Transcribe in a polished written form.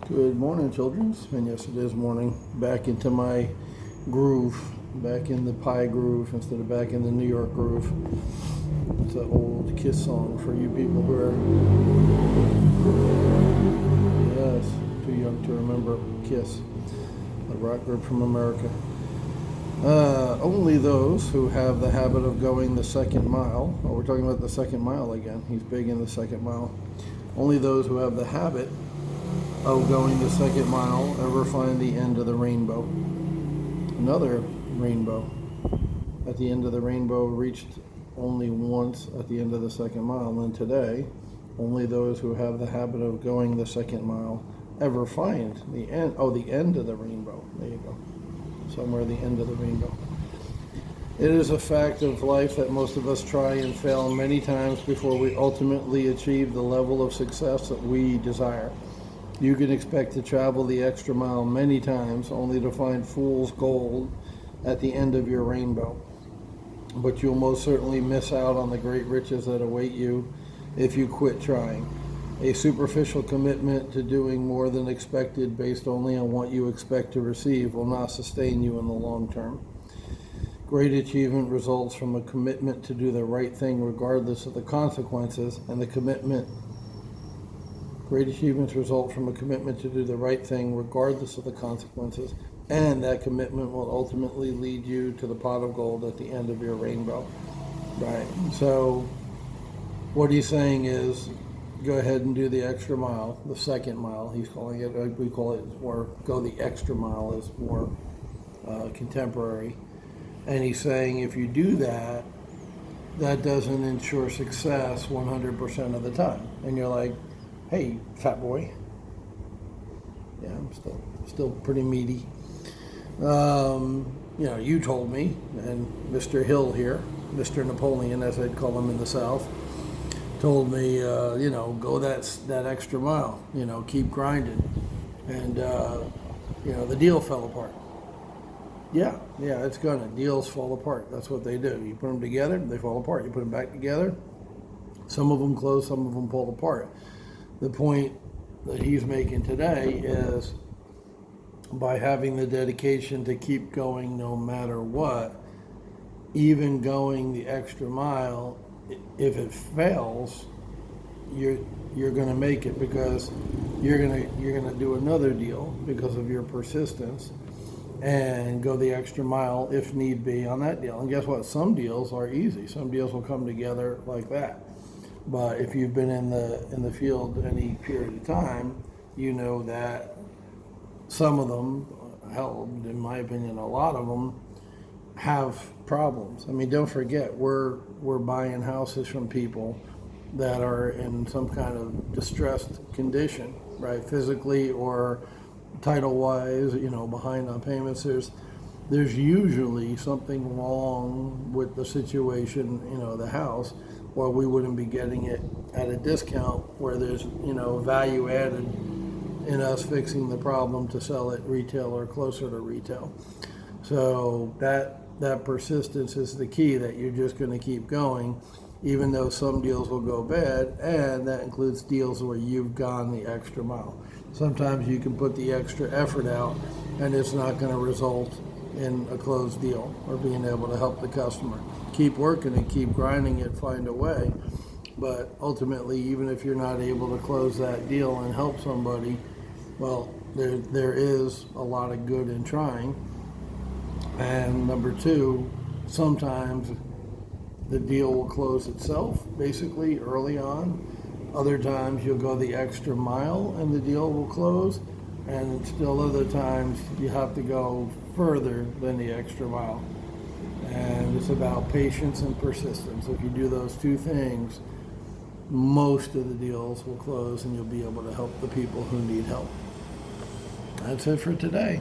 Good morning, childrens. And yes, it is morning. Back into my groove, back in the pie groove instead of back in the New York groove. It's an old Kiss song for you people who are, yes, too young to remember Kiss, a rock group from America. Only those who have the habit of going the second mile, we're talking about the second mile again. He's big in the second mile. Only those who have the habit of going the second mile ever find the end of the rainbow. Another rainbow at the end of the rainbow reached only once at the end of the second mile, and today only those who have the habit of going the second mile ever find the end. Oh, the end of the rainbow. There you go. Somewhere the end of the rainbow. It is a fact of life that most of us try and fail many times before we ultimately achieve the level of success that we desire. You can expect to travel the extra mile many times only to find fool's gold at the end of your rainbow. But you'll most certainly miss out on the great riches that await you if you quit trying. A superficial commitment to doing more than expected based only on what you expect to receive will not sustain you in the long term. Great achievement results from a commitment to do the right thing regardless of the consequences, and Great achievements result from a commitment to do the right thing regardless of the consequences, and that commitment will ultimately lead you to the pot of gold at the end of your rainbow. Right. So what he's saying is go ahead and do the extra mile, the second mile, he's calling it. We call it more, go the extra mile is more contemporary. And he's saying if you do that, that doesn't ensure success 100% of the time. And you're like, hey, fat boy. Yeah, I'm still pretty meaty. You told me, and Mr. Hill here, Mr. Napoleon, as I'd call him in the South, told me, go that extra mile, keep grinding. And, the deal fell apart. Yeah, it's gonna. Deals fall apart. That's what they do. You put them together, they fall apart. You put them back together, some of them close, some of them fall apart. The point that he's making today is by having the dedication to keep going no matter what, even going the extra mile, if it fails, you're going to make it because you're going to do another deal because of your persistence and go the extra mile if need be on that deal. And guess what? Some deals are easy. Some deals will come together like that. But if you've been in the field any period of time, you know that some of them, hell, in my opinion, a lot of them have problems. I mean, don't forget, we're buying houses from people that are in some kind of distressed condition, right? Physically or title-wise, behind on payments. There's usually something wrong with the situation, the house, or we wouldn't be getting it at a discount where there's, value added in us fixing the problem to sell it retail or closer to retail. So that persistence is the key, that you're just going to keep going, even though some deals will go bad, and that includes deals where you've gone the extra mile. Sometimes you can put the extra effort out and it's not going to result in a closed deal or being able to help the customer. Keep working and keep grinding it, find a way. But ultimately, even if you're not able to close that deal and help somebody, well, there is a lot of good in trying. And number two, sometimes the deal will close itself basically early on. Other times you'll go the extra mile and the deal will close. And still other times you have to go further than the extra mile. And it's about patience and persistence. If you do those two things, most of the deals will close and you'll be able to help the people who need help. That's it for today.